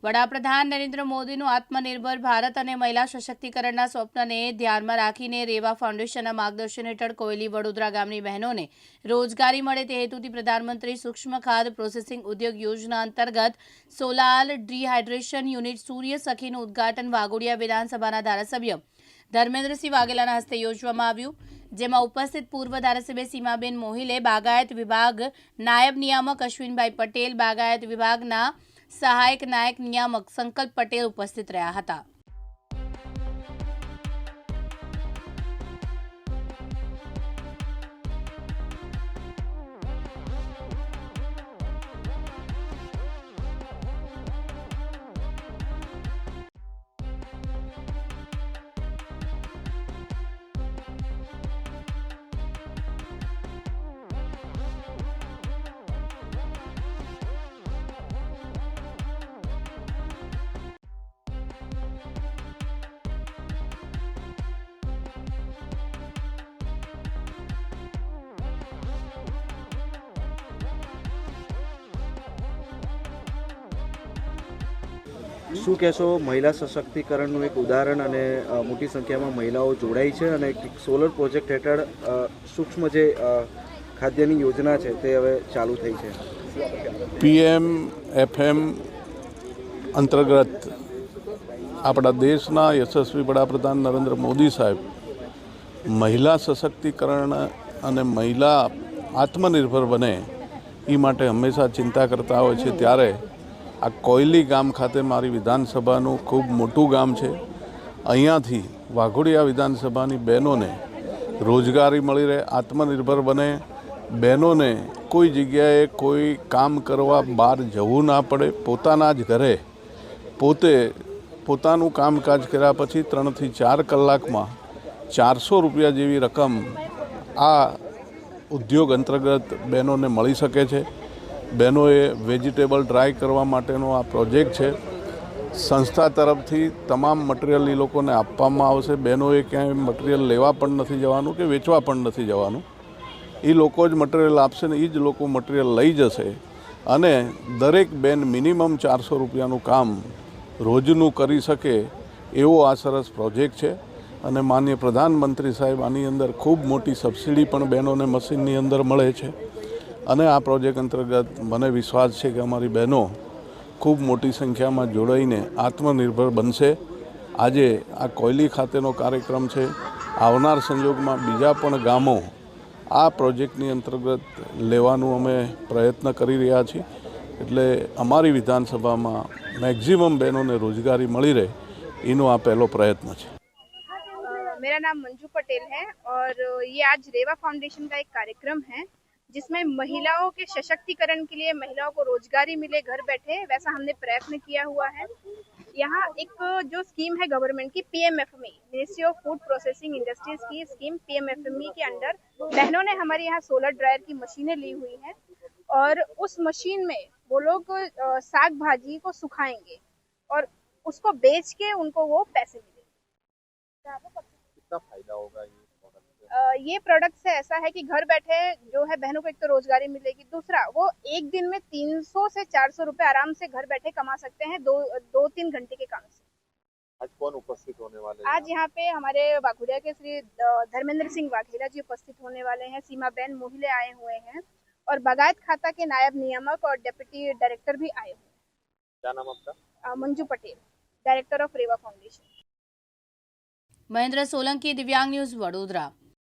વડાપ્રધાન નરેન્દ્ર મોદીનું આત્મનિર્ભર ભારત અને મહિલા સશક્તિકરણના સ્વપ્નને ધ્યાનમાં રાખીને રેવા ફાઉન્ડેશનના માર્ગદર્શન હેઠળ કોયલી વડોદરા ગામની બહેનોને રોજગારી મળે તે હેતુથી પ્રધાનમંત્રી સૂક્ષ્મ ખાદ્ય પ્રોસેસિંગ ઉદ્યોગ યોજના અંતર્ગત સોલાર ડિહાઇડ્રેશન યુનિટ સૂર્ય સખીનું ઉદ્ઘાટન વાઘોડિયા વિધાનસભાના ધારાસભ્ય ધર્મેન્દ્રસિંહ વાઘેલાના હસ્તે યોજવામાં આવ્યું, જેમાં ઉપસ્થિત પૂર્વ ધારાસભ્ય સીમાબેન મોહિલે, બાગાયત વિભાગ નાયબ નિયામક અશ્વિનભાઈ પટેલ, બાગાયત વિભાગના સહાયક નાયક નિયામક સંકલ્પ પટેલ ઉપસ્થિત રહ્યા હતા। શું કહેશો? મહિલા સશક્તિકરણનું એક ઉદાહરણ અને મોટી સંખ્યામાં મહિલાઓ જોડાઈ છે અને એક સોલર પ્રોજેક્ટ હેઠળ સૂક્ષ્મ જે ખાદ્યની યોજના છે તે હવે ચાલુ થઈ છે। PM-FM અંતર્ગત આપણા દેશના યશસ્વી વડાપ્રધાન નરેન્દ્ર મોદી સાહેબ મહિલા સશક્તિકરણ અને મહિલા આત્મનિર્ભર બને એ માટે હંમેશા ચિંતા કરતા હોય છે। ત્યારે આ કોયલી ગામ ખાતે મારી વિધાનસભાનું ખૂબ મોટું ગામ છે। અહીંયાથી વાઘોડિયા વિધાનસભાની બહેનોને રોજગારી મળી રહે, આત્મનિર્ભર બને, બહેનોને કોઈ જગ્યાએ કોઈ કામ કરવા બહાર જવું ના પડે, પોતાના જ ઘરે પોતે પોતાનું કામકાજ કર્યા પછી 3 થી 4 કલાકમાં 400 રૂપિયા જેવી રકમ આ ઉદ્યોગ અંતર્ગત બહેનોને મળી શકે છે। બહેનોએ વેજીટેબલ ડ્રાય કરવા માટેનો આ પ્રોજેક્ટ છે। સંસ્થા તરફથી તમામ મટીરિયલ એ લોકોને આપવામાં આવશે। બહેનોએ ક્યાંય મટીરિયલ લેવા પણ નથી જવાનું કે વેચવા પણ નથી જવાનું, એ લોકો જ મટીરિયલ આપશે ને એ જ લોકો મટીરિયલ લઈ જશે અને દરેક બેન મિનિમમ 400 રૂપિયાનું કામ રોજનું કરી શકે એવો આ સરસ પ્રોજેક્ટ છે। અને માનનીય પ્રધાનમંત્રી સાહેબ આની અંદર ખૂબ મોટી સબસિડી પણ બહેનોને મશીનની અંદર મળે છે અને આ પ્રોજેક્ટ અંતર્ગત મને વિશ્વાસ છે કે અમારી બહેનો ખૂબ મોટી સંખ્યામાં જોડાઈને આત્મનિર્ભર બનશે। આજે આ કોયલી ખાતેનો કાર્યક્રમ છે, આવનાર સંજોગમાં બીજા પણ ગામો આ પ્રોજેક્ટની અંતર્ગત લેવાનું અમે પ્રયત્ન કરી રહ્યા છીએ। એટલે અમારી વિધાનસભામાં મેક્સિમમ બહેનોને રોજગારી મળી રહે એનો આ પહેલો પ્રયત્ન છે। मेरा नाम मंजू पटेल है और ये आज रेवा फाउंडेशन का एक कार्यक्रम है जिसमें महिलाओं के सशक्तिकरण के लिए महिलाओं को रोजगारी मिले घर बैठे, वैसा हमने प्रयत्न किया हुआ है। यहाँ एक जो स्कीम है गवर्नमेंट की PMFME, ministry of food processing industries की स्कीम PMFME के अंडर बहनों ने हमारे यहाँ सोलर ड्रायर की मशीनें ली हुई हैं और उस मशीन में वो लोग साग भाजी को सुखाएंगे और उसको बेच के उनको वो पैसे मिलेंगे। कितना फायदा होगा ये प्रोडक्ट से ऐसा है कि घर बैठे जो है बहनों को एक तो रोजगारी मिलेगी, दूसरा वो एक दिन में 300 से 400 रुपए आराम से घर बैठे कमा सकते हैं 2-3 घंटे के काम से। आज कौन उपस्थित होने वाले हैं? आज यहाँ पे हमारे वाघोडिया के श्री धर्मेंद्र सिंह वाघेला जी उपस्थित होने वाले हैं, सीमाबेन मोहिले आए हुए हैं और बागायत खाता के नायब नियामक और डिप्टी डायरेक्टर भी आए हुए हैं। क्या नाम आपका? Manju Patel, director of Reva foundation. Mahendra Solanki, Divyang news, Vadodara.